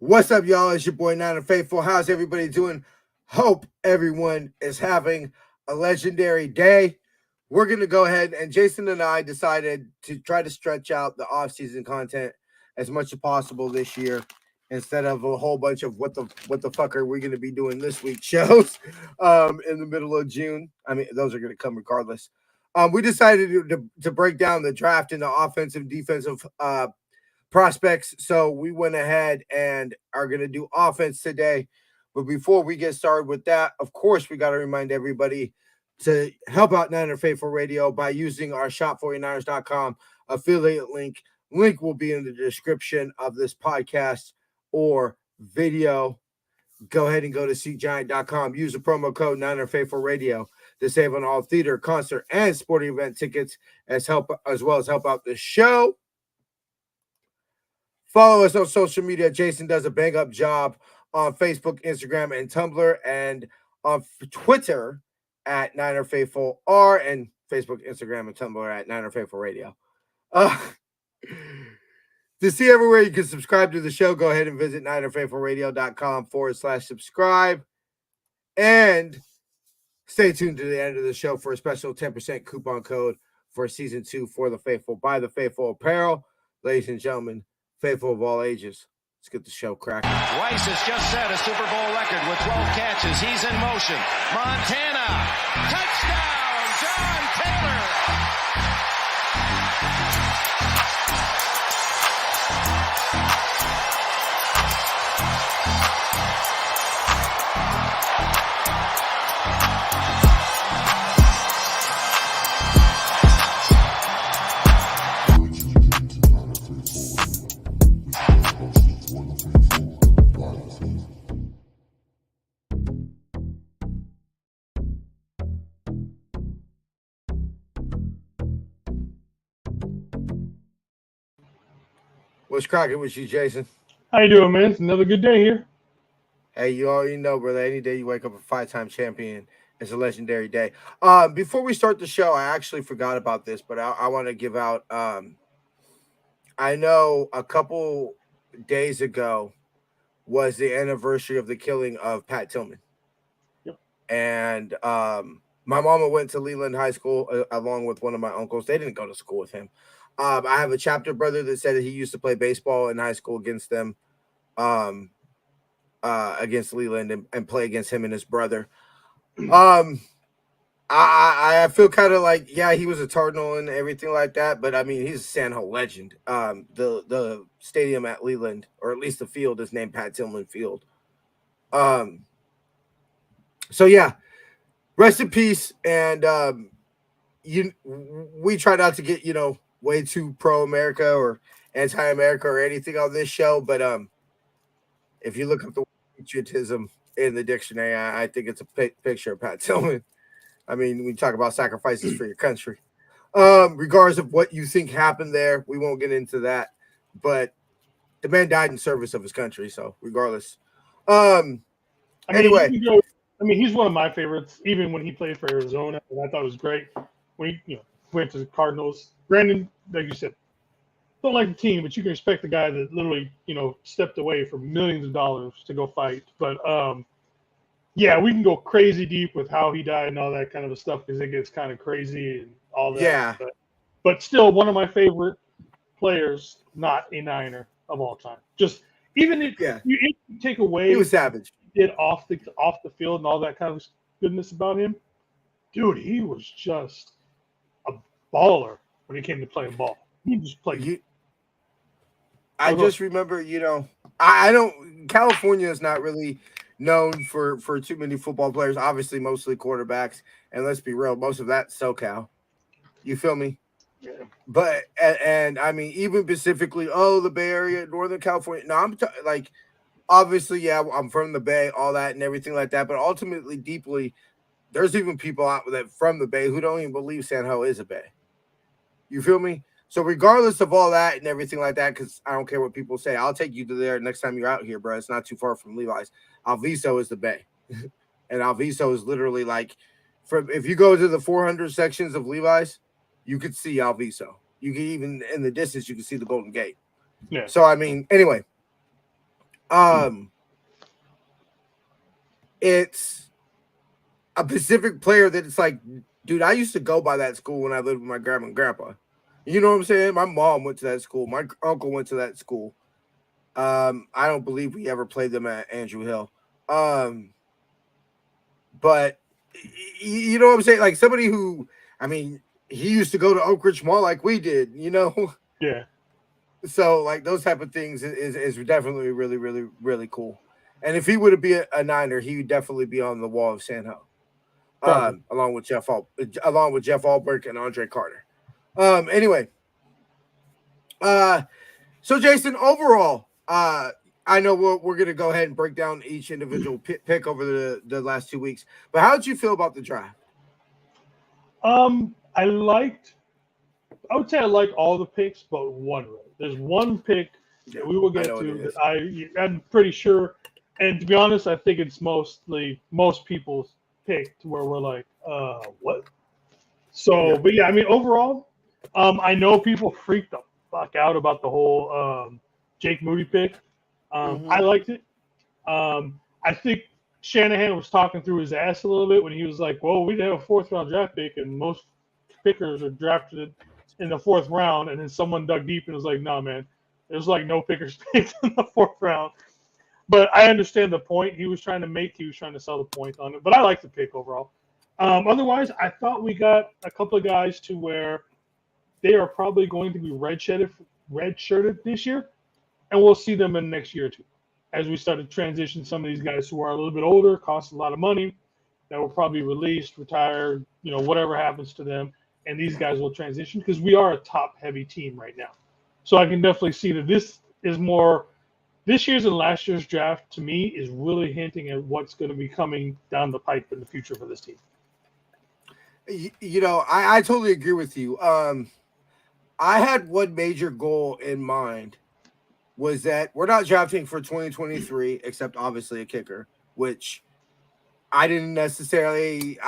What's up, y'all? It's your boy Niner Faithful. How's everybody doing? Hope everyone is having a legendary day. We're going to go ahead and Jason and I decided to try to stretch out the off-season content as much as possible this year instead of a whole bunch of what the fuck are we going to be doing this week shows in the middle of June. I mean, those are going to come regardless. We decided to break down the draft into offensive, defensive prospects. So we went ahead and are going to do offense today. But before we get started with that, of course, we got to remind everybody to help out Niner Faithful Radio by using our shop49ers.com affiliate link. Link will be in the description of this podcast or video. Go ahead and go to SeatGiant.com. Use the promo code Niner Faithful Radio to save on all theater, concert, and sporting event tickets as well as help out the show. Follow us on social media. Jason does a bang-up job on Facebook, Instagram, and Tumblr, and on Twitter at Niner Faithful R, and Facebook, Instagram, and Tumblr at Niner Faithful Radio. To see everywhere you can subscribe to the show, go ahead and visit NinerFaithfulRadio.com/subscribe. And stay tuned to the end of the show for a special 10% coupon code for Season 2 for the Faithful by the Faithful Apparel. Ladies and gentlemen, Faithful of all ages, let's get the show cracking. Rice has just set a Super Bowl record with 12 catches. He's in motion. Montana, touchdown, John Taylor. What's cracking with you, Jason? How you doing, man? It's another good day here. Hey, you already know, brother. Any day you wake up a 5-time champion, it's a legendary day. Before we start the show, I actually forgot about this, but I want to give out. I know a couple days ago was the anniversary of the killing of Pat Tillman. Yep. And my mama went to Leland High School along with one of my uncles. They didn't go to school with him. I have a chapter brother that said that he used to play baseball in high school against them, against Leland and play against him and his brother. I feel kind of like, yeah, he was a Cardinal and everything like that, but I mean, he's a San Jose legend. The stadium at Leland, or at least the field, is named Pat Tillman Field. So yeah, rest in peace. And we try not to get way too pro-America or anti-America or anything on this show, but if you look up the patriotism in the dictionary, I think it's a picture of Pat Tillman. I mean, we talk about sacrifices for your country. Regardless of what you think happened there, we won't get into that. But the man died in service of his country, so regardless. Anyway. He's one of my favorites, even when he played for Arizona, and I thought it was great. When he went to the Cardinals. Brandon, like you said, don't like the team, but you can respect the guy that literally, stepped away for millions of dollars to go fight. But yeah, we can go crazy deep with how he died and all that kind of stuff because it gets kind of crazy and all that. Yeah. But still, one of my favorite players, not a Niner of all time. Just even if you take away, he was savage. Did off the field and all that kind of goodness about him, dude, he was just a baller when he came to playing ball. He just played. I just remember, I don't. California is not really known for too many football players. Obviously, mostly quarterbacks, and let's be real, most of that's SoCal. You feel me? Yeah. But and I mean, even specifically, the Bay Area, Northern California. No, I'm like, obviously, yeah, I'm from the Bay, all that, and everything like that. But ultimately, deeply, there's even people out that from the Bay who don't even believe San Jose is a Bay. You feel me? So regardless of all that and everything like that, because I don't care what people say, I'll take you to there next time you're out here, bro. It's not too far from Levi's. Alviso is the Bay. And Alviso is literally like, if you go to the 400 sections of Levi's, you could see Alviso. You can even, in the distance, you can see the Golden Gate. Yeah. So, I mean, anyway, It's a Pacific player that it's like, dude, I used to go by that school when I lived with my grandma and grandpa. You know what I'm saying? My mom went to that school. My uncle went to that school. I don't believe we ever played them at Andrew Hill. But you know what I'm saying? Like somebody who, I mean, he used to go to Oak Ridge Mall like we did, you know? Yeah. So like those type of things is definitely really, really, really cool. And if he would have been a Niner, he would definitely be on the wall of San Ho. Along with Jeff Albrecht and Andre Carter. Anyway, so Jason, overall, I know we're gonna go ahead and break down each individual pick over the last 2 weeks. But how did you feel about the draft? I would say I like all the picks, but one. There's one pick that we will get to that I'm pretty sure, and to be honest, I think it's mostly most people's pick where we're like, what? So, but yeah, I mean, overall, I know people freaked the fuck out about the whole Jake Moody pick. I liked it. I think Shanahan was talking through his ass a little bit when he was like, well, we didn't have a 4th round draft pick, and most pickers are drafted in the 4th round. And then someone dug deep and was like, no, man, there's like no pickers picked in the 4th round. But I understand the point he was trying to make. He was trying to sell the point on it. But I like the pick overall. Otherwise, I thought we got a couple of guys to where they are probably going to be redshirted this year, and we'll see them in the next year or two as we start to transition some of these guys who are a little bit older, cost a lot of money, that will probably released, retired, whatever happens to them, and these guys will transition because we are a top-heavy team right now. So I can definitely see that this is more – this year's and last year's draft, to me, is really hinting at what's going to be coming down the pipe in the future for this team. I totally agree with you. I had one major goal in mind was that we're not drafting for 2023, except obviously a kicker, which I didn't necessarily,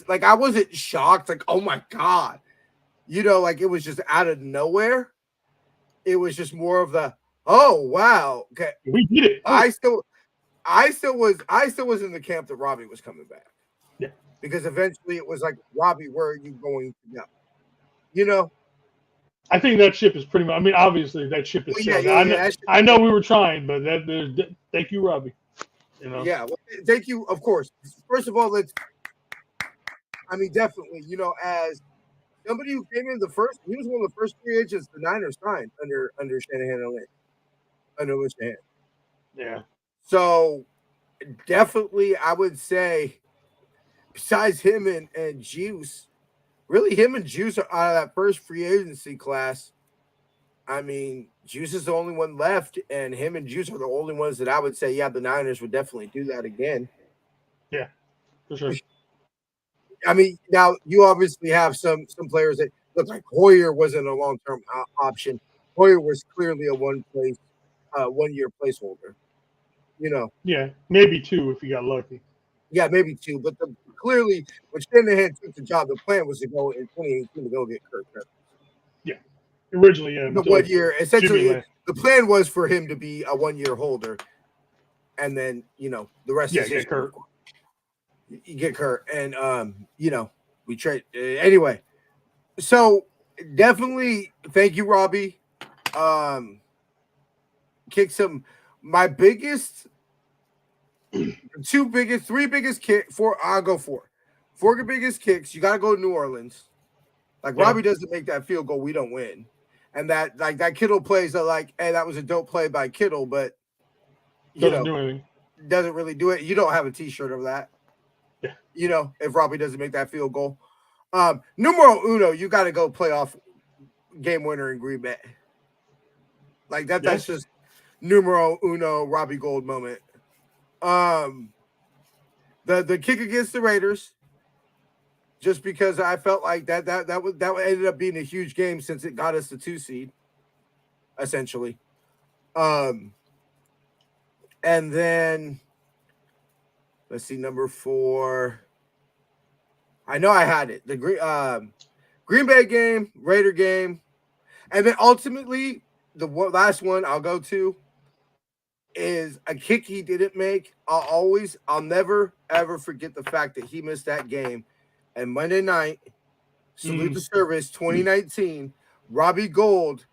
like, I wasn't shocked, like, oh my God, like it was just out of nowhere. It was just more of the, oh wow, okay, we did it. I still was in the camp that Robbie was coming back. Yeah, because eventually it was like, Robbie, where are you going to go? I think that ship is pretty much. I mean, obviously that ship is. I know we were trying, but thank you, Robbie. Yeah, well, thank you. Of course. First of all, definitely. As somebody who came in he was one of the first free agents the Niners signed under Shanahan and Lynch. Under Shanahan. Yeah. So definitely, I would say, besides him and Juice, really him and Juice are out of that first free agency class. I mean, Juice is the only one left, and him and Juice are the only ones that I would say, yeah, the Niners would definitely do that again. Yeah, for sure. I mean, now you obviously have some players that look like Hoyer wasn't a long-term option. Hoyer was clearly a one-year placeholder. Yeah, maybe 2 if you got lucky. Yeah, maybe 2. But clearly, when Shanahan took the job, the plan was to go in 2018 to go get Kirk Cousins. Yeah, originally, yeah. The 1 year, essentially, the plan was for him to be a 1-year holder, and then the rest is get Kirk. You get Kirk, and we trade anyway. So definitely, thank you, Robbie. Kick some. My biggest. 3 biggest kick. 4. I'll go 4. 4 biggest kicks. You got to go to New Orleans. Like Robbie doesn't make that field goal, we don't win. And that Kittle plays are like, hey, that was a dope play by Kittle, but doesn't do anything. Doesn't really do it. You don't have a T-shirt of that. Yeah. If Robbie doesn't make that field goal. Numero uno, you got to go playoff game winner in Green Bay. Like that. That's just numero uno Robbie Gould moment. The kick against the Raiders, just because I felt like that ended up being a huge game since it got us the 2 seed, essentially. And then let's see, number 4. I know I had it. The Green Bay game, Raider game, and then ultimately the last one I'll go to. is a kick he didn't make. I'll never ever forget the fact that he missed that game. And Monday night, salute the service, 2019, Robbie Gould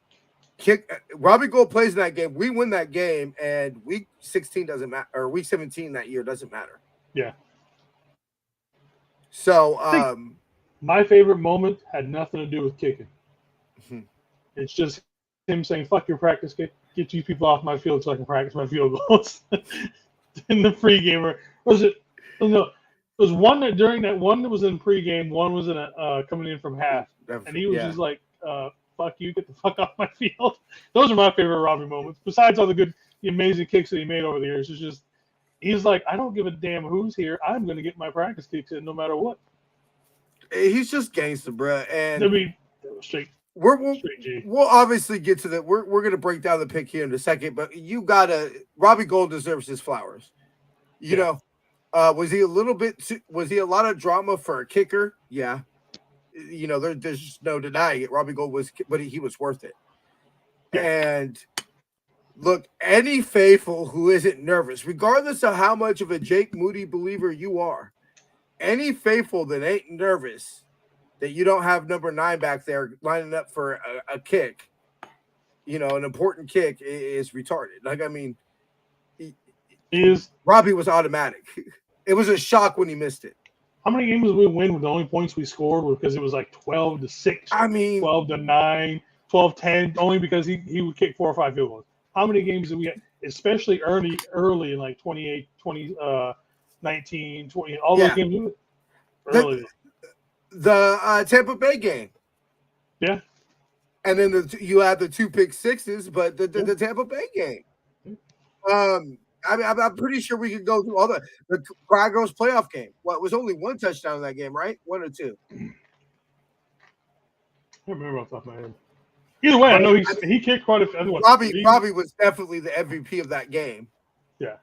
plays in that game. We win that game, and week 16 doesn't matter, or week 17 that year doesn't matter. Yeah. So, my favorite moment had nothing to do with kicking. It's just him saying, "Fuck your practice kick. Get you people off my field so I can practice my field goals." In the pregame, was it? No, it was one that during that one that was in pregame, one was in a coming in from half, and he was just like, "Fuck you, get the fuck off my field." Those are my favorite Robbie moments. Besides all the amazing kicks that he made over the years, it's just he's like, "I don't give a damn who's here. I'm going to get my practice kicks in no matter what." He's just gangster, bro. And I mean, straight. We'll obviously get to that. We're gonna break down the pick here in a second, but Robbie Gould deserves his flowers. You know, was he a lot of drama for a kicker? Yeah. You know, there's just no denying it. Robbie Gould but he was worth it. Yeah. And look, any faithful who isn't nervous, regardless of how much of a Jake Moody believer you are, any faithful that ain't nervous that you don't have number 9 back there lining up for a kick, you know, an important kick is retarded. Like, I mean, Robbie was automatic. It was a shock when he missed it. How many games did we win with the only points we scored were because it was like 12-6, I mean 12-9, 12-10, only because he would kick 4 or 5 field goals. How many games did we get, especially early in like 28, 20, 19, 20, all those games early. The Tampa Bay game. Yeah. And then you had the 2 pick sixes, but the Tampa Bay game. I'm pretty sure we could go through all the Quagos playoff game. Well, it was only 1 touchdown in that game, right? 1 or 2? I don't remember off the top of my head. Either way, I know he kicked quite a few. Robbie was definitely the MVP of that game. Yeah.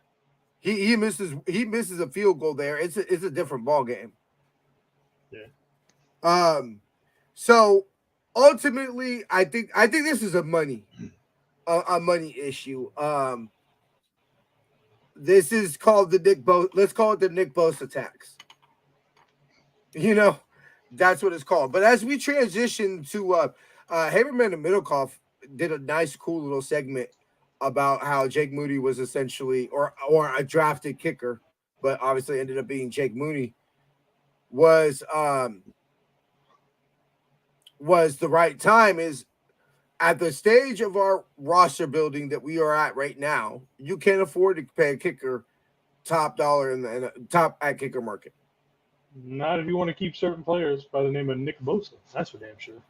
He misses a field goal there. It's a different ball game. Yeah. So ultimately, I think this is a money issue. This is called the Nick Bosa. Let's call it the Nick Bosa tax. You know, that's what it's called. But as we transition to Haberman and Middlecoff did a nice, cool little segment about how Jake Moody was essentially or a drafted kicker, but obviously ended up being Jake Moody. Was the right time is at the stage of our roster building that we are at right now. You can't afford to pay a kicker top dollar in the top at kicker market. Not if you want to keep certain players by the name of Nick Bosa. That's for damn sure.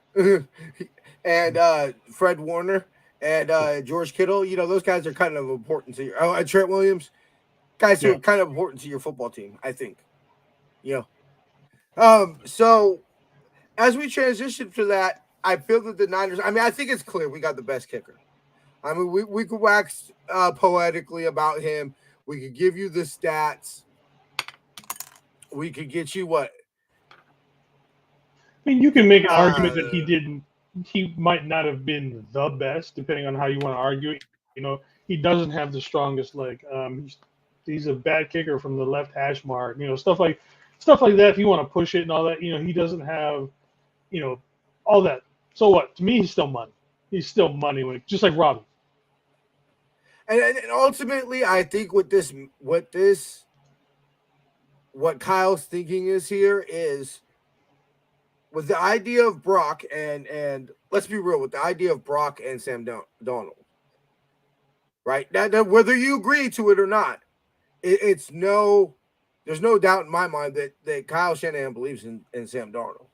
And Fred Warner and George Kittle, you know, those guys are kind of important to your Trent Williams, guys who are kind of important to your football team, I think. You know. So as we transition to that, I feel that the Niners, I mean, I think it's clear we got the best kicker. I mean, we could wax poetically about him. We could give you the stats. We could get you what? I mean, you can make an argument that he might not have been the best, depending on how you want to argue it. You know, he doesn't have the strongest leg. He's a bad kicker from the left hash mark. You know, stuff like that. If you want to push it and all that, you know, he doesn't have, you know, all that. So what? To me, he's still money. He's still money, just like Robbie. And ultimately, I think what Kyle's thinking is here is with the idea of Brock and let's be real, with the idea of Brock and Sam Darnold, right? Now, whether you agree to it or not, there's no doubt in my mind that Kyle Shanahan believes in Sam Darnold.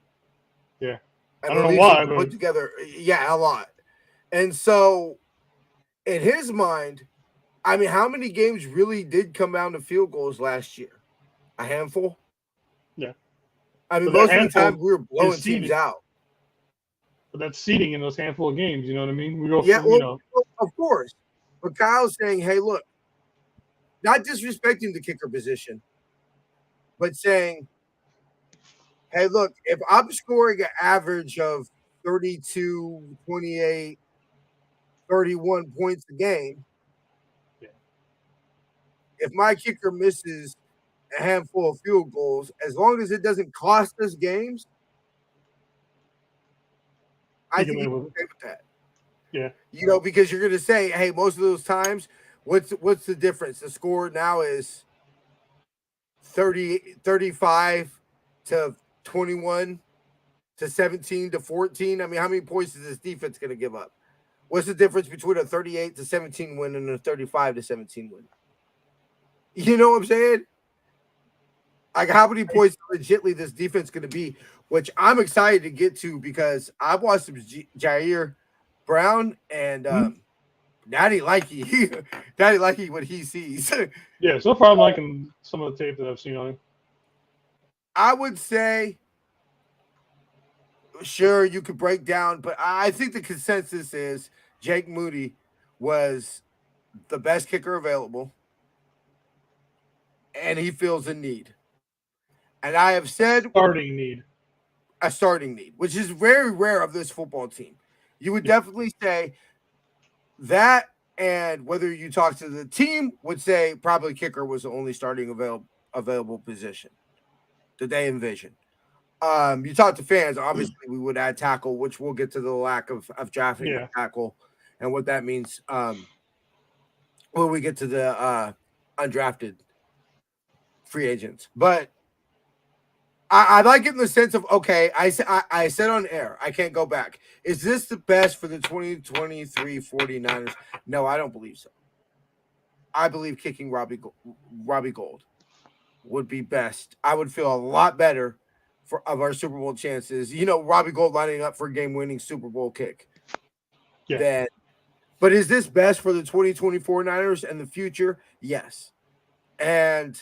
Yeah. I don't know why, but put together, a lot. And so, in his mind, I mean, how many games really did come down to field goals last year? A handful? Yeah. I mean, most of the time we were blowing teams out. But that's seeding in those handful of games, you know what I mean? We go of course. But Kyle's saying, hey, look, not disrespecting the kicker position, but saying, hey, look, if I'm scoring an average of 32, 28, 31 points a game, if my kicker misses a handful of field goals, as long as it doesn't cost us games, I He can think he's live with it. okay with that. Yeah. You know, because you're going to say, hey, most of those times, what's the difference? The score now is 35 to 21 to 17 to 14. I mean, how many points is this defense going to give up? What's the difference between a 38 to 17 win and a 35 to 17 win? You know what I'm saying? Like, how many points legitly this defense going to be, which I'm excited to get to because I've watched some Jair Brown and Daddy likey what he sees. Yeah, so far I'm liking some of the tape that I've seen on him. I would say, sure, you could break down, but I think the consensus is Jake Moody was the best kicker available, and he feels a need. And I have said Starting need. a starting need, which is very rare of this football team. You would definitely say that, and whether you talk to the team, would say probably kicker was the only starting available position that they envision. You talk to fans, obviously we would add tackle, which we'll get to the lack of drafting a tackle and what that means when we get to the undrafted free agents. But I like it in the sense of, okay, I said on air, I can't go back. Is this the best for the 2023 49ers? No, I don't believe so. I believe kicking Robbie Gould would be best. I would feel a lot better of our Super Bowl chances. You know, Robbie Gould lining up for a game-winning Super Bowl kick. Yeah. But is this best for the 2024 Niners and the future? Yes. And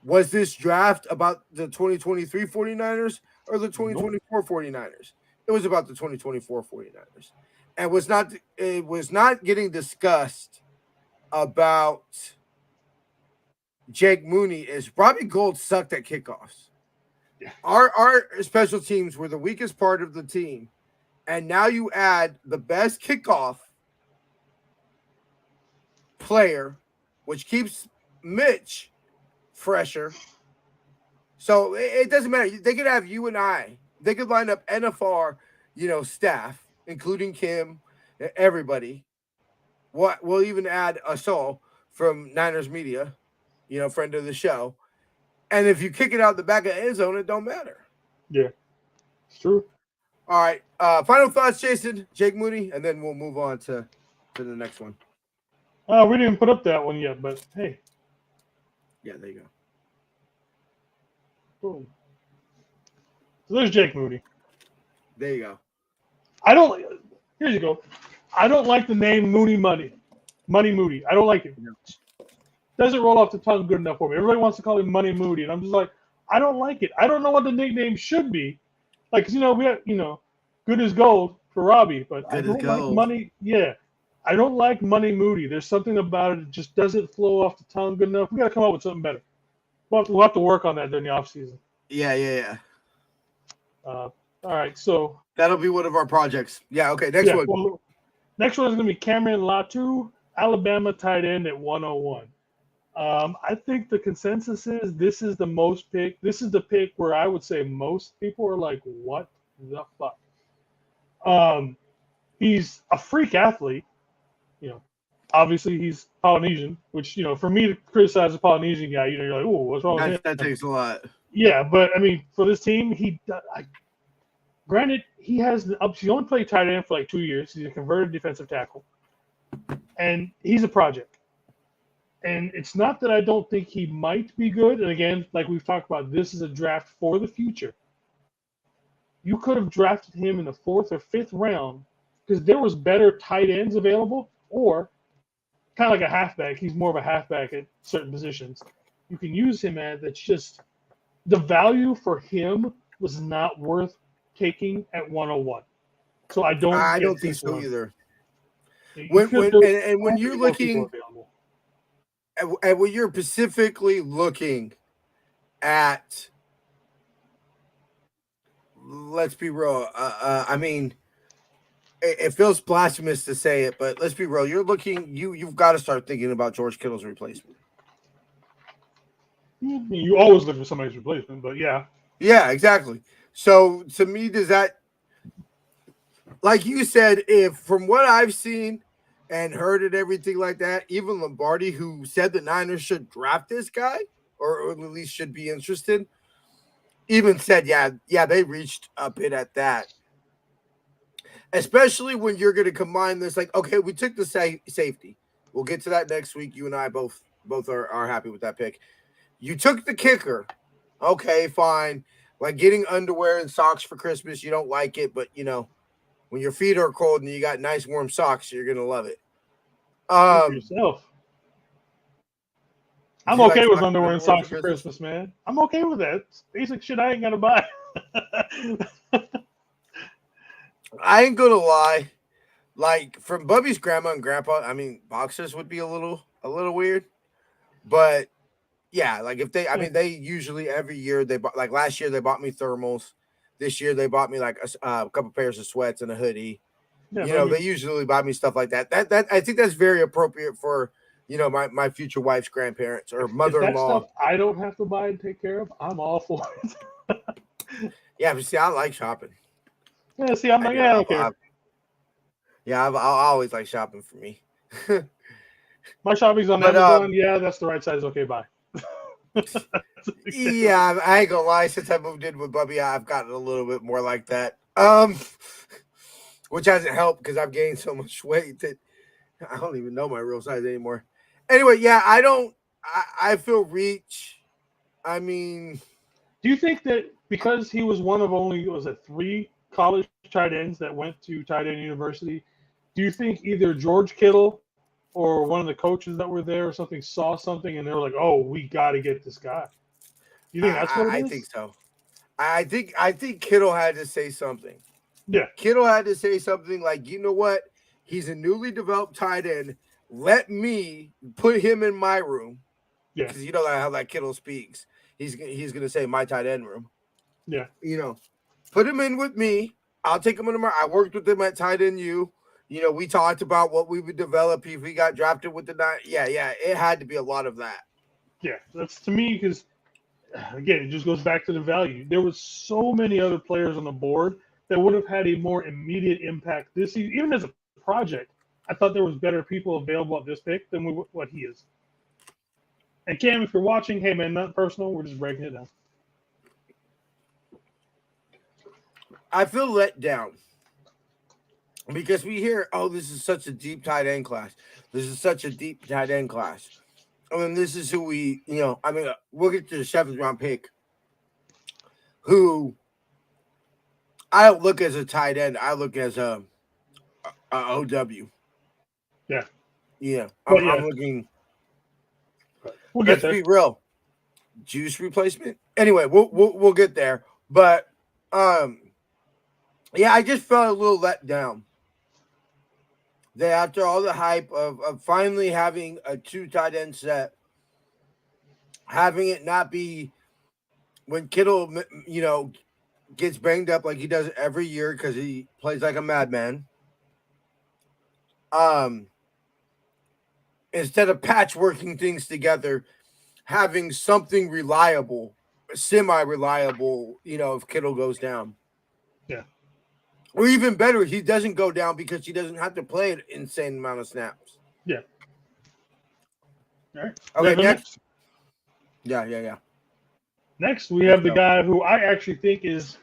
was this draft about the 2023 49ers or the 2024 49ers? It was about the 2024 49ers. And it was not getting discussed about Jake Moody is Robbie Gould sucked at kickoffs. Yeah. Our special teams were the weakest part of the team. And now you add the best kickoff player, which keeps Mitch fresher. So it doesn't matter. They could have you and I. They could line up NFR, staff, including Kim, everybody. We'll even add Asol from Niners Media, friend of the show. And if you kick it out the back of the end zone, it don't matter. Yeah, it's true. All right. Final thoughts, Jason, Jake Moody, and then we'll move on to the next one. We didn't put up that one yet, but hey. Yeah, there you go. Boom. So there's Jake Moody. There you go. Here you go. I don't like the name Moody Money Moody. I don't like it. No. Doesn't roll off the tongue good enough for me. Everybody wants to call him Money Moody, and I'm just like, I don't like it. I don't know what the nickname should be. Like, we have, good as gold for Robbie, but I don't like Money. Yeah. I don't like Money Moody. There's something about it that just doesn't flow off the tongue good enough. We got to come up with something better. We'll have to work on that during the offseason. Yeah. All right, so that'll be one of our projects. Yeah, okay. Next one. Well, next one is going to be Cameron Latu, Alabama tight end at 101. I think the consensus is this is the most pick. This is the pick where I would say most people are like, what the fuck? He's a freak athlete. Obviously he's Polynesian, which, for me to criticize a Polynesian guy, you're like, oh, what's wrong with him? That takes a lot. Yeah, but I mean, for this team, granted, he only played tight end for like 2 years. He's a converted defensive tackle, and he's a project. And it's not that I don't think he might be good. And again, like we've talked about, this is a draft for the future. You could have drafted him in the 4th or 5th round because there was better tight ends available, or kind of like a halfback. He's more of a halfback at certain positions. You can use him at that's just the value for him was not worth taking at 101. So I don't think so one. either. When you're looking and when you're specifically looking at, let's be real. I mean, it feels blasphemous to say it, but let's be real. You've got to start thinking about George Kittle's replacement. You always look for somebody's replacement, but yeah. Yeah, exactly. So to me, does that, like you said, if from what I've seen and heard and everything like that, even Lombardi, who said the Niners should draft this guy or at least should be interested, even said, yeah, they reached a bit at that. Especially when you're going to combine this, like, okay, we took the safety. We'll get to that next week. You and I both are happy with that pick. You took the kicker. Okay, fine. Like getting underwear and socks for Christmas, you don't like it, but when your feet are cold and you got nice warm socks, you're gonna love it. Look for yourself. I'm okay with underwear and socks for Christmas, man. I'm okay with that. It's basic shit I ain't gonna buy. I ain't gonna lie. Like from Bubby's grandma and grandpa, I mean, boxers would be a little weird, but yeah, like if they usually every year they bought, like last year they bought me thermals. This year they bought me like a couple pairs of sweats and a hoodie. Yeah, They usually buy me stuff like that. That I think that's very appropriate for my future wife's grandparents or mother-in-law. Stuff I don't have to buy and take care of. I'm all for it. Yeah, but see, I like shopping. Yeah, see, I'm like, yeah, okay. I'll always like shopping for me. My shopping's on Amazon. Yeah, that's the right size. Okay, bye. Yeah, I ain't gonna lie. Since I moved in with Bubby, I've gotten a little bit more like that. Which hasn't helped because I've gained so much weight that I don't even know my real size anymore. Anyway, yeah, I feel reach. I mean, do you think that because he was one of only 3 college tight ends that went to tight end university, do you think either George Kittle or one of the coaches that were there or something saw something and they were like, "Oh, we got to get this guy"? Do you think that's what it is? I think so. I think Kittle had to say something. Yeah, Kittle had to say something like, you know what? He's a newly developed tight end. Let me put him in my room. Yeah, because you know how that Kittle speaks. He's gonna say my tight end room. Yeah, put him in with me. I'll take him in tomorrow. I worked with him at tight end U. We talked about what we would develop if we got drafted with the nine. Yeah, it had to be a lot of that. Yeah, that's to me because, again, it just goes back to the value. There was so many other players on the board that would have had a more immediate impact this season, even as a project. I thought there was better people available at this pick than what he is. And Cam, if you're watching, hey man, not personal. We're just breaking it down. I feel let down because we hear, oh, this is such a deep tight end class. This is such a deep tight end class. I mean, this is who we, we'll get to the 7th round pick, who I don't look as a tight end. I look as a OW. Yeah. Yeah. I'm looking. Let's be real. Juice replacement. Anyway, we'll get there. But yeah, I just felt a little let down that after all the hype of finally having a 2 tight end set, having it not be when Kittle, gets banged up like he does every year because he plays like a madman. Instead of patchworking things together, having something reliable, semi-reliable, if Kittle goes down. Yeah. Or even better, he doesn't go down because he doesn't have to play an insane amount of snaps. Yeah. All right. Okay, next. Yeah. Next, we have the guy who I actually think is,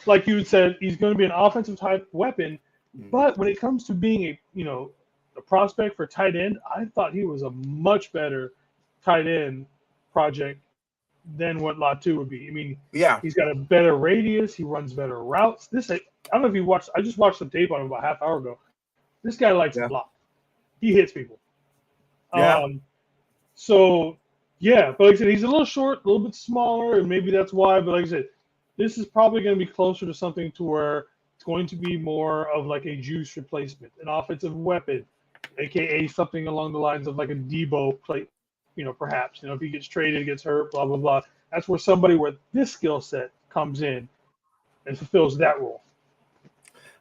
like you said, he's going to be an offensive type weapon. But when it comes to being a prospect for tight end, I thought he was a much better tight end project than what Latu would be. I mean, yeah, he's got a better radius. He runs better routes. I don't know if you watched. I just watched the tape on him about a half hour ago. This guy likes to block. He hits people. Yeah. So, yeah, but like I said, he's a little short, a little bit smaller, and maybe that's why. But like I said, this is probably going to be closer to something to where it's going to be more of like a juice replacement, an offensive weapon, aka something along the lines of like a Debo play, perhaps. If he gets traded, gets hurt, blah blah blah. That's where somebody with this skill set comes in and fulfills that role.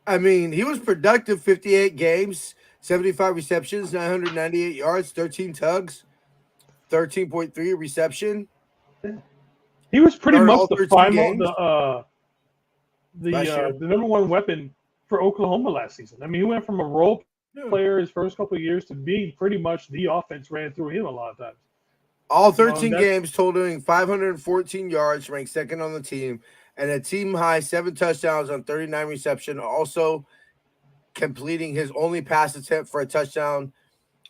I mean, he was productive, 58 games, 75 receptions, 998 yards, 13 tugs, 13.3 reception. He was pretty Started all much the 13 final, games last year. the number one weapon for Oklahoma last season. I mean, he went from a role player his first couple of years to being pretty much the offense ran through him a lot of times. All 13 games, totaling 514 yards, ranked second on the team, and a team high 7 touchdowns on 39 reception. Also completing his only pass attempt for a touchdown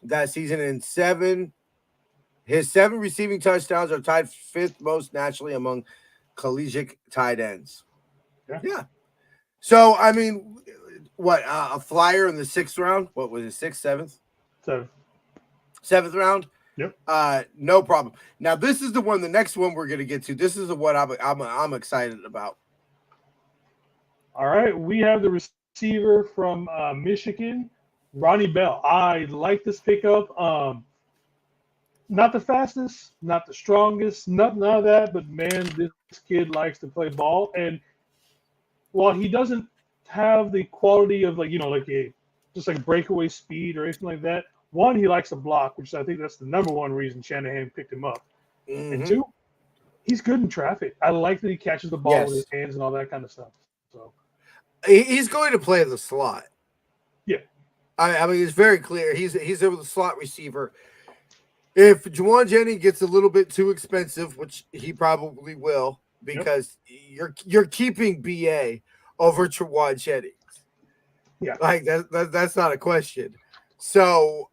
that season in 7. His 7 receiving touchdowns are tied 5th most nationally among collegiate tight ends. Yeah. So, I mean, what, a flyer in the 6th round? What was it, 6th, 7th? 7th round? Yep. No problem. Now, this is the one, the next one we're going to get to. This is the one I'm excited about. All right. We have the receiver from Michigan, Ronnie Bell. I like this pickup. Not the fastest, not the strongest, none of that, but man, this kid likes to play ball. And while he doesn't have the quality of like breakaway speed or anything like that, one, he likes to block, which I think that's the number one reason Shanahan picked him up. Mm-hmm. And 2, he's good in traffic. I like that he catches the ball with his hands and all that kind of stuff. So he's going to play the slot. Yeah. I mean, it's very clear. He's a slot receiver. If Jauan Jennings gets a little bit too expensive, which he probably will, because you're keeping BA over Jauan Jennings. Yeah. Like that's not a question. So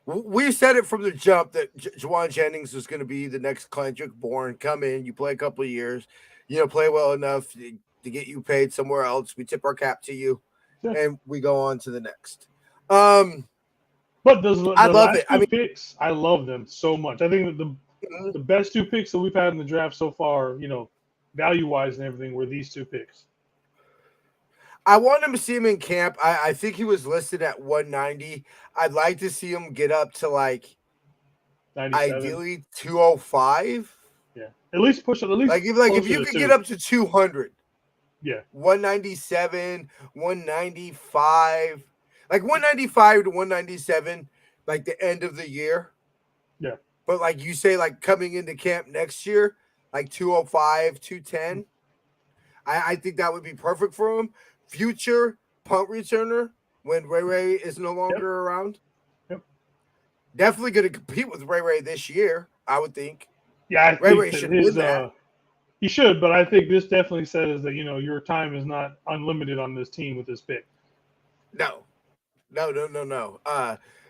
we said it from the jump that Jauan Jennings was going to be the next Kendrick Bourne. Come in, you play a couple of years, play well enough to get you paid somewhere else. We tip our cap to you, and we go on to the next. But the I love last it. I mean, picks, I love them so much. I think that the best 2 picks that we've had in the draft so far, value-wise and everything, were these 2 picks. I want him to see him in camp. I think he was listed at 190. I'd like to see him get up to 97. Ideally 205. Yeah, at least push it. At least if you could get up to 200. Yeah, 197, 195. 195 to 197, the end of the year. Yeah. But you say, coming into camp next year, 205, 210. I think that would be perfect for him. Future punt returner when Ray is no longer around. Yep. Definitely going to compete with Ray this year, I would think. Yeah, I Ray think should win that. He should, but I think this definitely says that, your time is not unlimited on this team with this pick. No.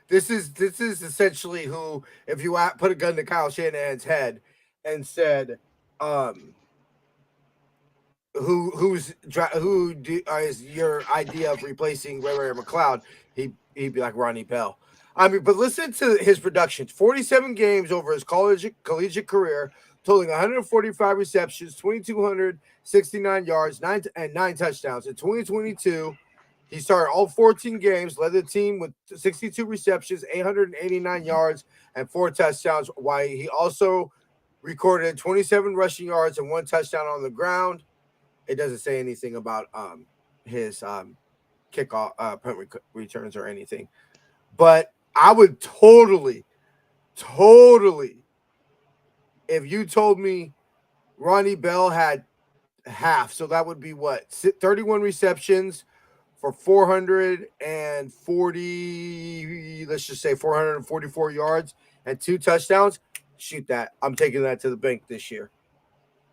This is essentially who, if you put a gun to Kyle Shanahan's head and said, who is your idea of replacing Ray McCloud? He'd be like Ronnie Bell. I mean, but listen to his production: 47 games over his collegiate career, totaling 145 receptions, 2,269 yards, 9 touchdowns. In 2022. He started all 14 games, led the team with 62 receptions, 889 yards, and 4 touchdowns, while he also recorded 27 rushing yards and 1 touchdown on the ground. It doesn't say anything about his kickoff punt returns or anything. But I would totally, if you told me Ronnie Bell had half, so that would be what? 31 receptions, for 440, let's just say 444 yards and 2 touchdowns, shoot that. I'm taking that to the bank this year.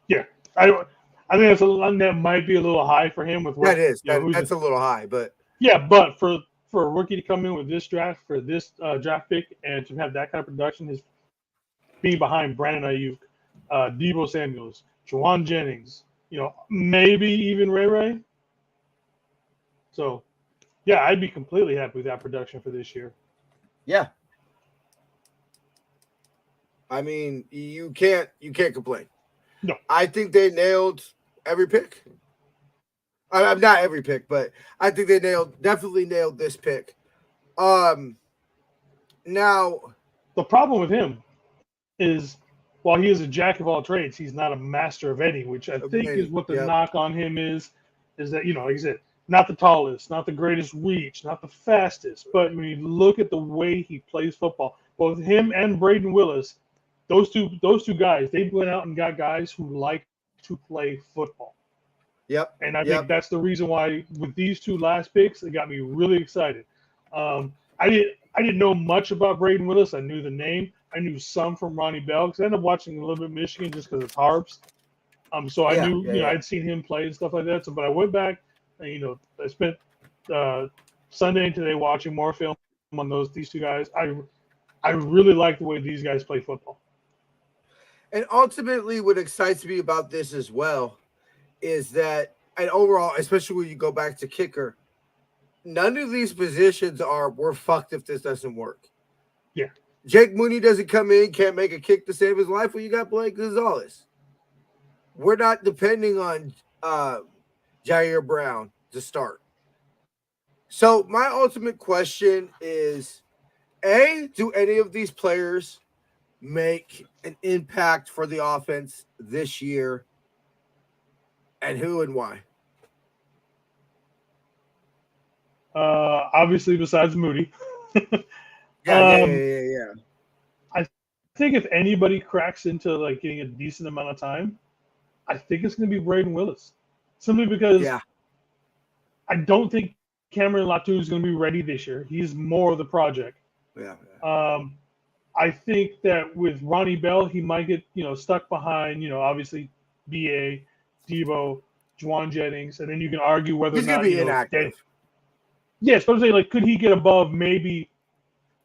Yeah, I think that might be a little high for him. That's a little high, but yeah, but for a rookie to come in with this draft for this draft pick and to have that kind of production, his being behind Brandon Ayuk, Deebo Samuels, Jauan Jennings, maybe even Ray. So, yeah, I'd be completely happy with that production for this year. Yeah. I mean, you can't complain. No. I think they nailed every pick. I'm not every pick, but I think they definitely nailed this pick. Now the problem with him is while he is a jack of all trades, he's not a master of any, which I think is what the knock on him is that, like I said, not the tallest, not the greatest reach, not the fastest. But when you look at the way he plays football, both him and Braden Willis those two guys, they went out and got guys who like to play football. Yep. And I think that's the reason why with these two last picks, it got me really excited. I didn't know much about Braden Willis. I knew the name. I knew some from Ronnie Bell because I ended up watching a little bit of Michigan just because it's Harbs. So I knew, I'd seen him play and stuff like that. So, but I went back and, I spent Sunday and today watching more film on these two guys. I really like the way these guys play football. And ultimately, what excites me about this as well is that, and overall, especially when you go back to kicker, none of these positions we're fucked if this doesn't work. Yeah. Jake Mooney doesn't come in, can't make a kick to save his life. Well, you got Blake Gonzalez. We're not depending on Jair Brown to start. So my ultimate question is, do any of these players make an impact for the offense this year? And who and why? Obviously, besides Moody. Yeah. I think if anybody cracks into like getting a decent amount of time, I think it's going to be Braden Willis. Simply because I don't think Cameron Latu is going to be ready this year. He's more of the project. Yeah. I think that with Ronnie Bell, he might get stuck behind obviously BA, Debo, Juwan Jennings, and then you can argue whether he's or not going to be inactive. Yes, but I'm saying could he get above maybe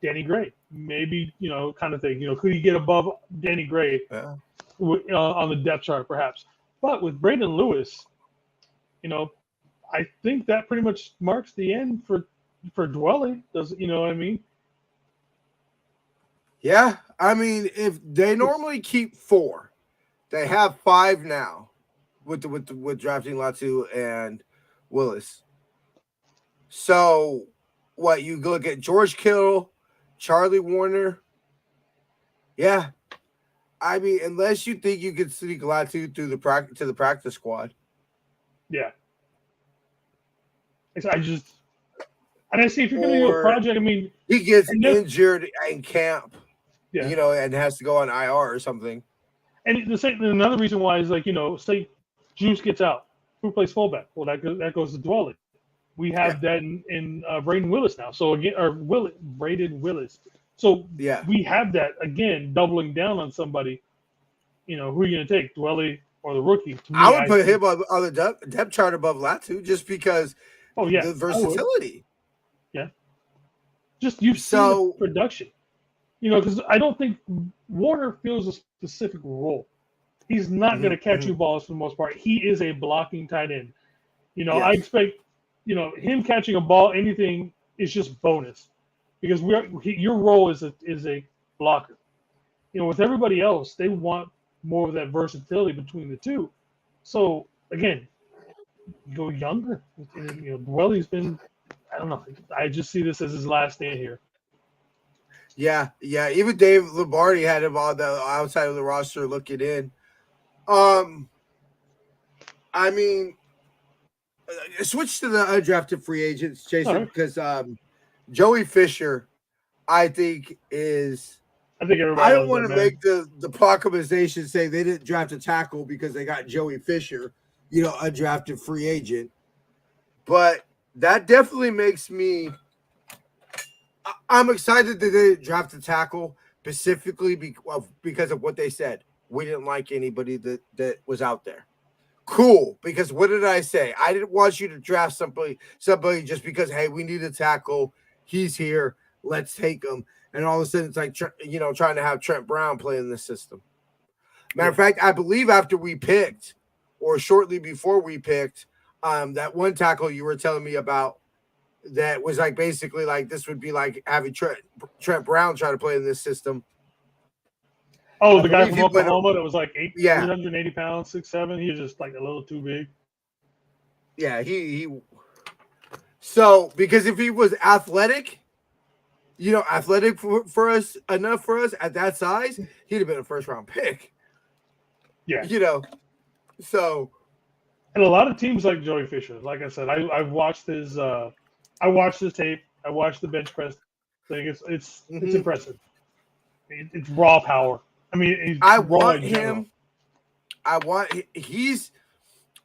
Danny Gray? Maybe kind of thing. Could he get above Danny Gray on the depth chart perhaps? But with Braden Lewis, I think that pretty much marks the end for Dwelly. Does what I mean? Yeah, I mean, if they normally keep 4, they have 5 now with drafting Latu and Willis. So, what you look at George Kittle, Charlie Warner. Yeah, I mean, unless you think you could sneak Latu through the practice squad. Yeah. I see if you're going to do a project. I mean, he gets injured in camp. Yeah. And has to go on IR or something. And another reason why is say Juice gets out, who plays fullback? Well, that goes to Dwelly. We have that in Braden Willis now. So again, Braden Willis. So we have that again, doubling down on somebody. Who are you going to take, Dwelly or the rookie? I would put him on the depth chart above Latu just because the versatility. Yeah. Just you've seen the production. Because I don't think Warner fills a specific role. He's not going to catch you balls for the most part. He is a blocking tight end. I expect, him catching a ball, anything is just bonus, because your role is a blocker. With everybody else, they want more of that versatility between the two. So again, go younger. Dwelly's been, I don't know. I just see this as his last stand here. Yeah. Even Dave Lombardi had him on the outside of the roster looking in. I mean, switch to the undrafted free agents, Jason, because Joey Fisher, I think everybody. I don't want to make the proclamation say they didn't draft a tackle because they got Joey Fisher, undrafted free agent, but that definitely makes me. I'm excited that they draft a tackle specifically because of what they said. We didn't like anybody that was out there. Cool, because what did I say? I didn't want you to draft somebody just because, hey, we need a tackle. He's here. Let's take him. And all of a sudden, it's like, trying to have Trent Brown play in this system. Matter of fact, I believe after we picked, or shortly before we picked, that one tackle you were telling me about, that was basically this would be like having Trent Brown try to play in this system. Oh, the guy from Oklahoma that was 880 pounds, 6'7". He was just a little too big. Yeah, so because if he was athletic, athletic for us enough for us at that size, he'd have been a first round pick. Yeah. So. And a lot of teams like Joey Fisher. Like I said, I've watched his. I watched his tape. I watched the bench press thing. It's impressive. It's raw power. I mean, he's I raw want in general. him. He's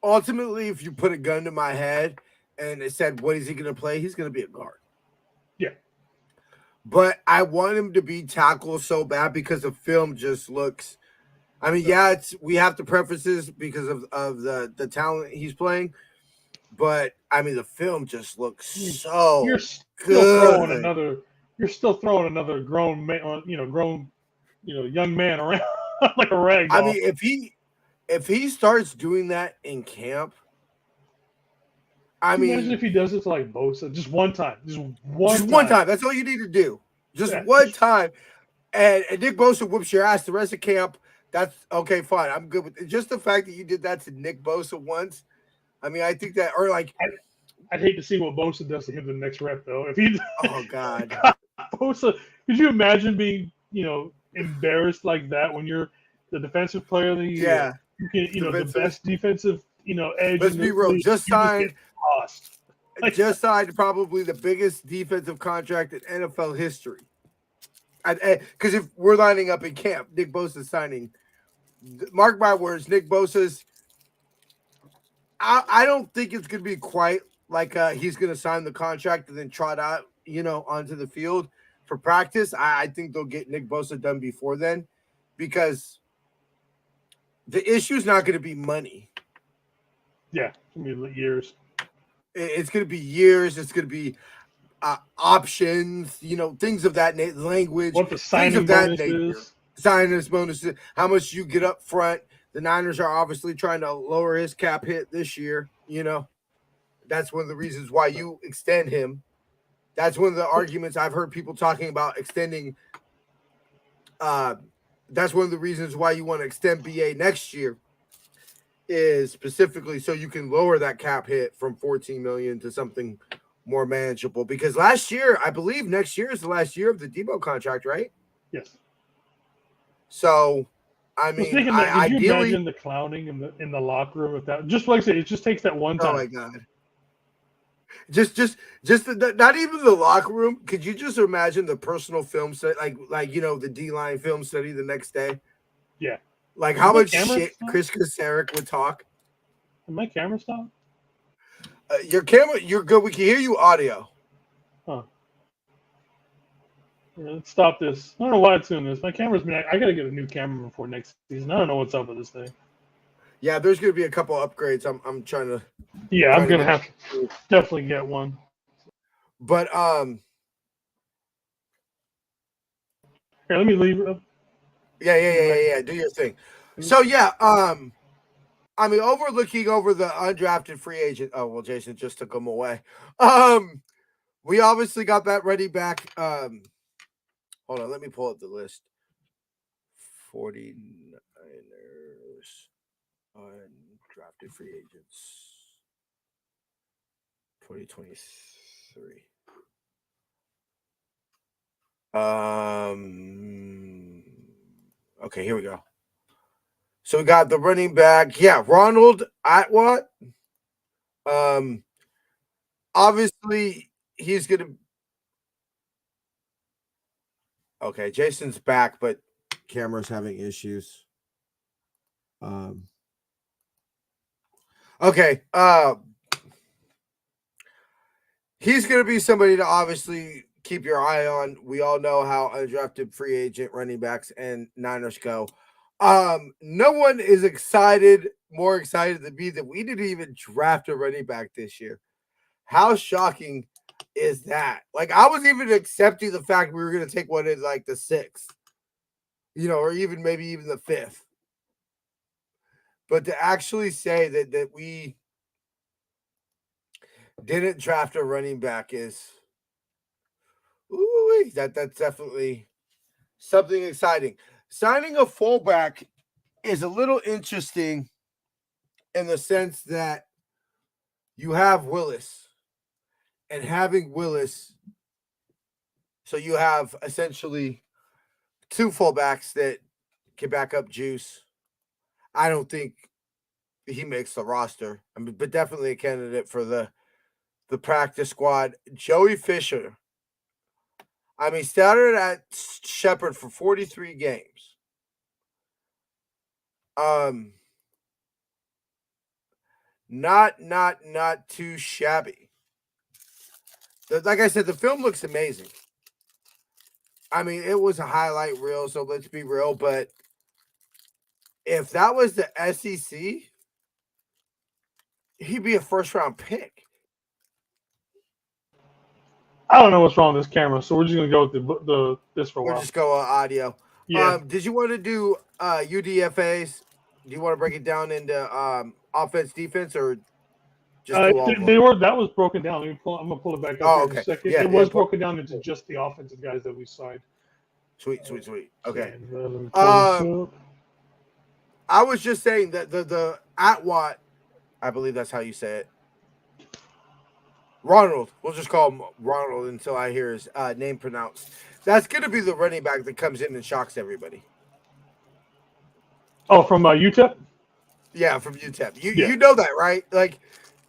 ultimately, if you put a gun to my head and it said, what is he going to play? He's going to be a guard. Yeah. But I want him to be tackle so bad because the film just looks. I mean, yeah, we have to preface this because of the talent he's playing, but I mean, the film just looks so You're still good. throwing another grown man, young man around like a rag I doll. mean, if he starts doing that in camp, Imagine if he does it to like Bosa just one time, just one time. That's all you need to do. Just one time. And Nick Bosa whoops your ass the rest of camp. That's okay, fine. I'm good with it. Just the fact that you did that to Nick Bosa once. I mean, I think that, or like, I'd hate to see what Bosa does to him the next rep, though. If he, oh God, Bosa, could you imagine being, embarrassed like that when you're the defensive player of the year? Yeah, you can, the best defensive, edge. Let's be real. Just signed. Just signed probably the biggest defensive contract in NFL history. Because if we're lining up in camp, Nick Bosa's signing. Mark my words, Nick Bosa's. I don't think it's going to be quite like he's going to sign the contract and then trot out, onto the field for practice. I think they'll get Nick Bosa done before then because the issue is not going to be money. Yeah, it's going to be years. It's going to be years. It's going to be options, things of that language. What the things of that nature. Signing bonuses, how much you get up front. The Niners are obviously trying to lower his cap hit this year. That's one of the reasons why you extend him. That's one of the arguments I've heard people talking about extending. That's one of the reasons why you want to extend BA next year is specifically so you can lower that cap hit from 14 million to something more manageable. Because last year, I believe next year is the last year of the Debo contract, right? Yes. So, I mean, did you imagine the clowning in the locker room with that? Just like I said, it just takes that one time. Oh my God. Just not even the locker room. Could you just imagine the personal film set, like the D-line film study the next day? Yeah. Like how much shit Chris Kasarik would talk. Did my camera stop? Your camera, you're good. We can hear you audio. Huh. Yeah, let's stop this. I don't know why it's doing this. My camera's been. I got to get a new camera before next season. I don't know what's up with this thing. Yeah, there's going to be a couple upgrades. I'm trying to. Yeah, I'm going to have to definitely get one. But here, let me leave. Yeah. Do your thing. So yeah, I mean, looking over the undrafted free agent. Oh well, Jason just took them away. We obviously got that ready back. Hold on, let me pull up the list. 49ers undrafted free agents 2023. Okay, here we go. So we got the running back. Yeah, Ronald Atwatt. Obviously he's gonna. Okay, Jason's back, but camera's having issues. Okay. He's gonna be somebody to obviously keep your eye on. We all know how undrafted free agent running backs and Niners go. No one is more excited than me that we didn't even draft a running back this year. How shocking is that? Like, I was even accepting the fact we were going to take one in like the 6th, or even maybe even the 5th. But to actually say that we didn't draft a running back is, that's definitely something exciting. Signing a fullback is a little interesting in the sense that you have Willis, and having Willis, so you have essentially 2 fullbacks that can back up Juice. I don't think he makes the roster. I mean, but definitely a candidate for the practice squad. Joey Fisher. I mean, started at Shepherd for 43 games. Not too shabby. Like I said, the film looks amazing. I mean, it was a highlight reel, so let's be real. But if that was the SEC, he'd be a first round pick. I don't know what's wrong with this camera, so we're just gonna go with this for a We'll while. just go audio. Yeah. Did you want to do UDFAs? Do you want to break it down into offense, defense, or just do all of them? That was broken down. I'm gonna pull it back up Oh, here in okay. a second. Yeah, it yeah, was broken down into just the offensive guys that we signed. Sweet. Okay. Let me pull this up. I was just saying that the Atwatt, I believe that's how you say it. Ronald, we'll just call him Ronald until I hear his name pronounced. That's going to be the running back that comes in and shocks everybody. Oh, from UTEP? Yeah, from UTEP. Yeah. You know that, right? Like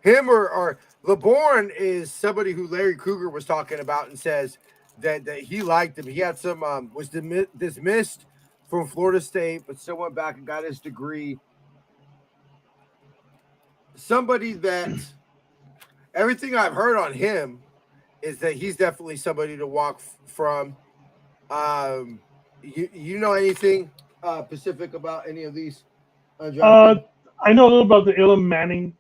him or LeBourne is somebody who Larry Krueger was talking about and says that he liked him. He had some was dismissed from Florida State, but still went back and got his degree. Somebody that everything I've heard on him is that he's definitely somebody to walk from. You know anything specific about any of these? I know a little about the Elam Manning,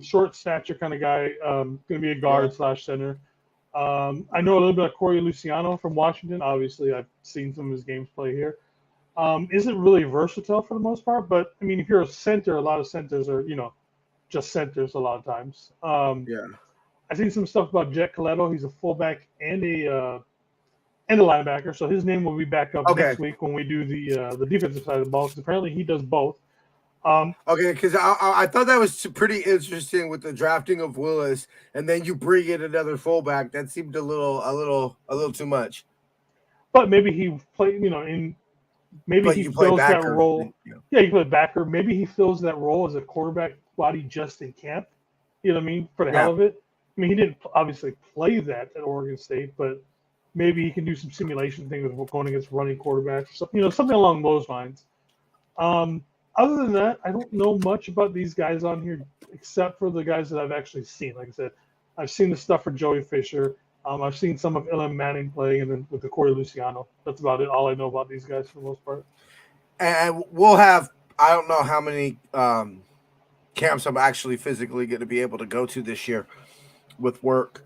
short stature kind of guy, going to be a guard / center. I know a little bit of Corey Luciano from Washington. Obviously, I've seen some of his games play here. Isn't really versatile for the most part, but I mean, if you're a center, a lot of centers are, just centers a lot of times. I've seen some stuff about Jet Coletto. He's a fullback and a linebacker, so his name will be back up next week when we do the defensive side of the ball, because apparently he does both. Because I thought that was pretty interesting with the drafting of Willis, and then you bring in another fullback. That seemed a little too much. But maybe he played, maybe he fills that role. Yeah, he played backer. Maybe he fills that role as a quarterback body just in camp. You know what I mean? For the hell of it. I mean, he didn't obviously play that at Oregon State, but maybe he can do some simulation thing with going against running quarterbacks or something, something along those lines. Other than that, I don't know much about these guys on here except for the guys that I've actually seen. Like I said, I've seen the stuff for Joey Fisher. I've seen some of Elam Manning playing, and then with the Corey Luciano. That's about it. All I know about these guys for the most part. And we'll have, I don't know how many camps I'm actually physically going to be able to go to this year with work.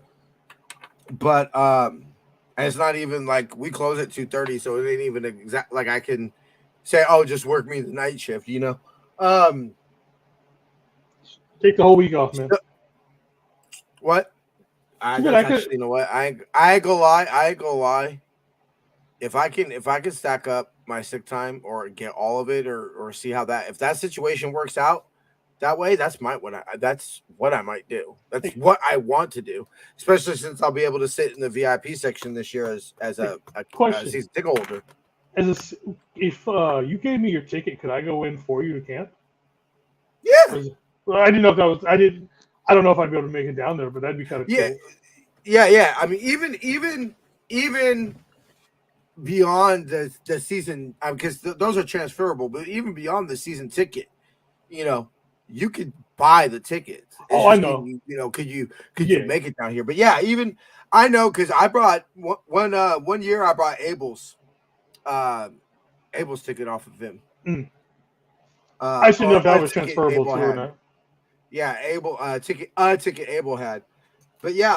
But and it's not even like we close at 2:30, so it ain't even exact like I can say, oh, just work me the night shift, Take the whole week off, man. What? You know what? I ain't gonna lie. If I can stack up my sick time or get all of it or see how if that situation works out that way, that's what I might do. That's what I want to do, especially since I'll be able to sit in the VIP section this year as a season ticket holder. If you gave me your ticket, could I go in for you to camp? Yeah. Well, I didn't know if that was. I don't know if I'd be able to make it down there, but that'd be kind of cool. Yeah. I mean, even beyond the season, because those are transferable, but even beyond the season ticket, you could buy the tickets. I know. Could you make it down here? But yeah, even I know because I brought one year I brought Abel's ticket off of him. I should know if that was transferable too or not. Yeah, Abel ticket Abel had. But yeah,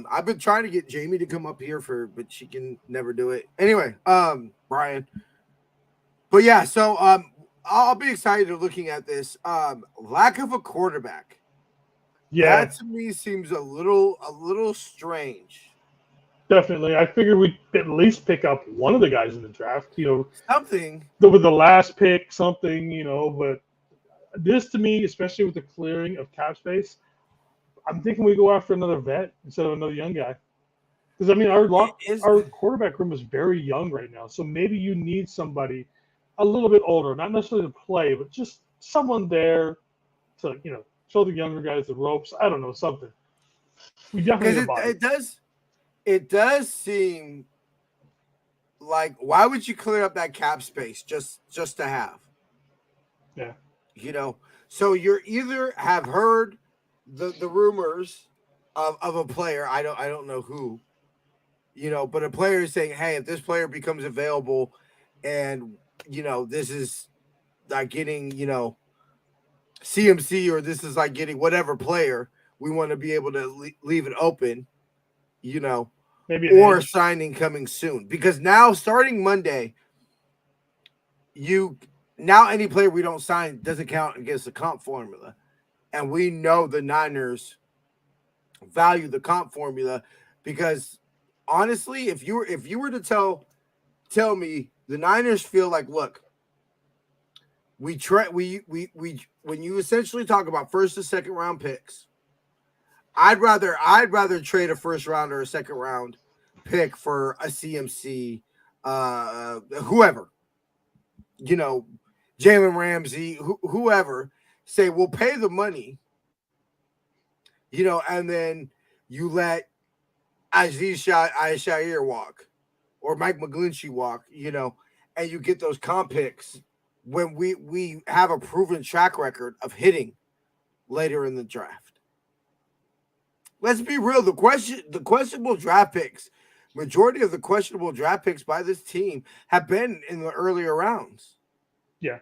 I've been trying to get Jamie to come up here but she can never do it. Anyway, Brian. But yeah, so I'll be excited looking at this. Lack of a quarterback. Yeah. That to me seems a little strange. Definitely. I figured we'd at least pick up one of the guys in the draft, Something. With the last pick, something, but this to me, especially with the clearing of cap space, I'm thinking we go after another vet instead of another young guy. Because, I mean, our quarterback room is very young right now. So maybe you need somebody a little bit older, not necessarily to play, but just someone there to, show the younger guys the ropes. I don't know, something. We definitely it does seem like, why would you clear up that cap space just to have? Yeah. You know, so you're either have heard the rumors of a player. I don't know who, you know, but a player is saying, hey, if this player becomes available and, you know, this is like getting, you know, CMC or this is like getting whatever player, we want to be able to leave it open, you know, Maybe or edge. signing coming soon. Because now starting Monday, now any player we don't sign doesn't count against the comp formula. And we know the Niners value the comp formula because honestly, if you were to tell me the Niners feel like, look, we when you essentially talk about first and second round picks, I'd rather trade a first round or a second round pick for a CMC, whoever, you know, Jalen Ramsey, whoever. Say we'll pay the money, you know, and then you let Aziz Shair walk or Mike McGlinchey walk, you know, and you get those comp picks when we have a proven track record of hitting later in the draft. Let's be real. The questionable draft picks, majority of the questionable draft picks by this team have been in the earlier rounds. Yeah.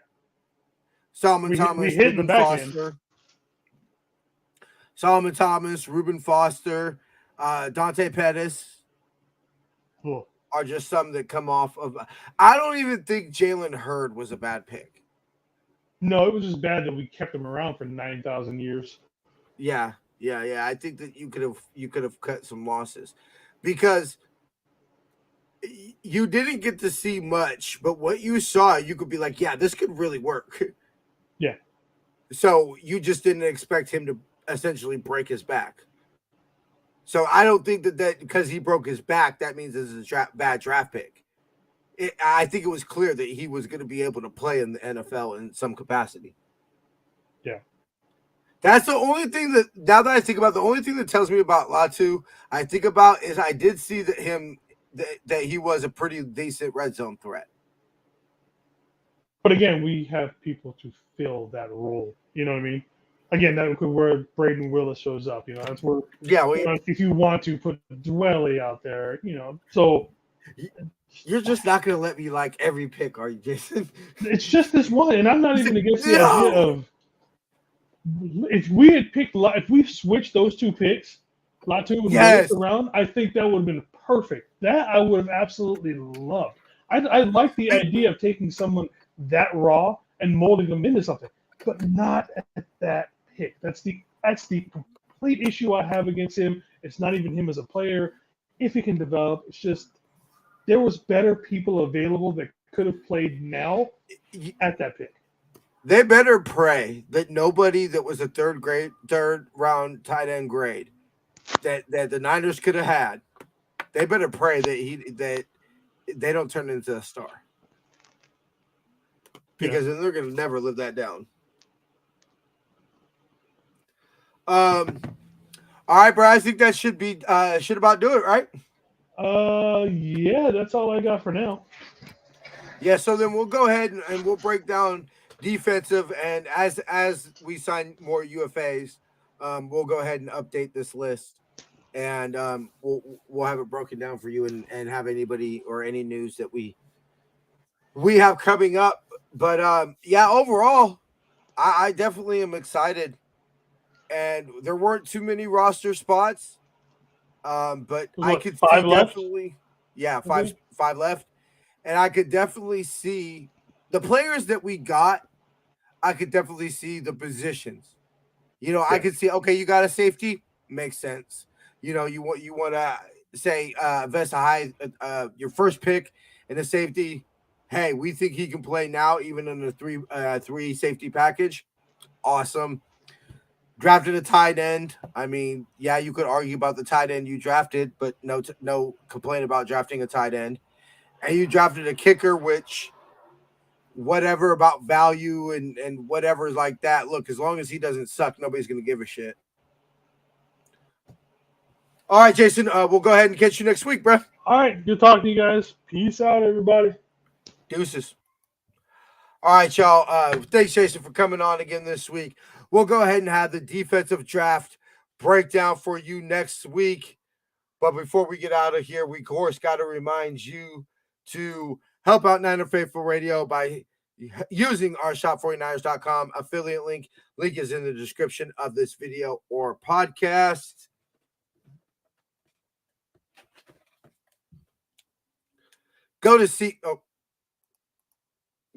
Solomon We Thomas, hit in the Reuben back end. Foster. Solomon Thomas, Reuben Foster, Dante Pettis Cool. are just some that come off of. I don't even think Jalen Hurd was a bad pick. No, it was just bad that we kept him around for 9,000 years. Yeah. I think that you could have cut some losses because you didn't get to see much, but what you saw, you could be like, yeah, this could really work. Yeah. So you just didn't expect him to essentially break his back. So I don't think that because he broke his back, that means this is a bad draft pick. I think it was clear that he was going to be able to play in the NFL in some capacity. Yeah. That's the only thing that, now that I think about, the only thing that tells me about Latu, I think about is I did see that he was a pretty decent red zone threat. But again, we have people to fill that role. You know what I mean? Again, that could where Braden Willis shows up. You know, that's where. Yeah, If you want to put Dwelly out there, you know, so you're just not going to let me like every pick, are you, Jason? It's just this one, and I'm not even against the idea of if we switched those two picks, Latu and Willis around, I think that would have been perfect. That I would have absolutely loved. I like the idea of taking someone that raw and molding them into something, but not at that pick. That's the complete issue I have against him. It's not even him as a player. If he can develop, it's just there was better people available that could have played now at that pick. They better pray that nobody that was a third round tight end grade that the Niners could have had. They better pray that they don't turn into a star, because then they're going to never live that down. All right, bro. I think that should about do it, right? Yeah, that's all I got for now. Yeah, so then we'll go ahead and we'll break down defensive, and as we sign more UFAs, we'll go ahead and update this list, and we'll have it broken down for you and have anybody or any news that we have coming up. But yeah, overall, I definitely am excited, and there weren't too many roster spots, but I could see definitely, five left, and I could definitely see the players that we got. I could definitely see the positions. You know, I could see, okay, you got a safety, makes sense. You know, you want to say invest a high your first pick in a safety. Hey, we think he can play now, even in a three safety package. Awesome. Drafted a tight end. I mean, yeah, you could argue about the tight end you drafted, but no complaint about drafting a tight end. And you drafted a kicker, which whatever about value and whatever like that. Look, as long as he doesn't suck, nobody's going to give a shit. All right, Jason, we'll go ahead and catch you next week, bro. All right, good talking to you guys. Peace out, everybody. Deuces. All right, y'all. Thanks, Jason, for coming on again this week. We'll go ahead and have the defensive draft breakdown for you next week. But before we get out of here, we, of course, got to remind you to help out Niner Faithful Radio by using our shop49ers.com affiliate link. Link is in the description of this video or podcast. Go to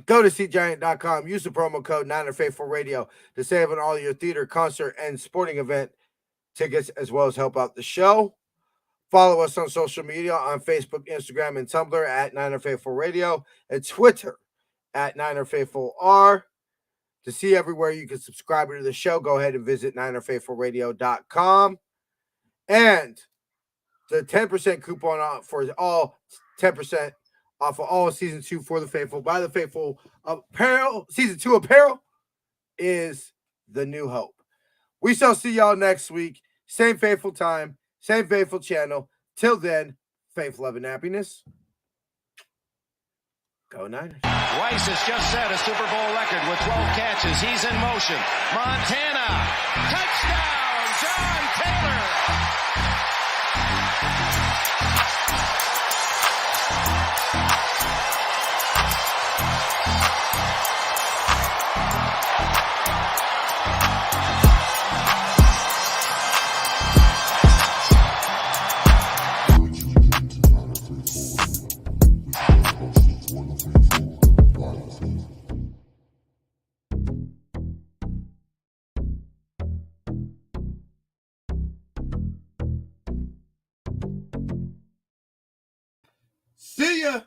SeatGiant.com. Use the promo code Niner Faithful Radio to save on all your theater, concert, and sporting event tickets, as well as help out the show. Follow us on social media on Facebook, Instagram, and Tumblr at Niner Faithful Radio, and Twitter at Niner Faithful R. To see everywhere you can subscribe to the show, go ahead and visit NinerFaithfulRadio.com. And the 10% coupon for all 10% off of all season 2 for the Faithful by the Faithful apparel, season 2 apparel is the new hope. We shall see y'all next week. Same faithful time, same faithful channel. Till then, faith, love, and happiness. Go Niners. Weiss has just set a Super Bowl record with 12 catches. He's in motion. Montana. Touchdown, John Taylor. See ya.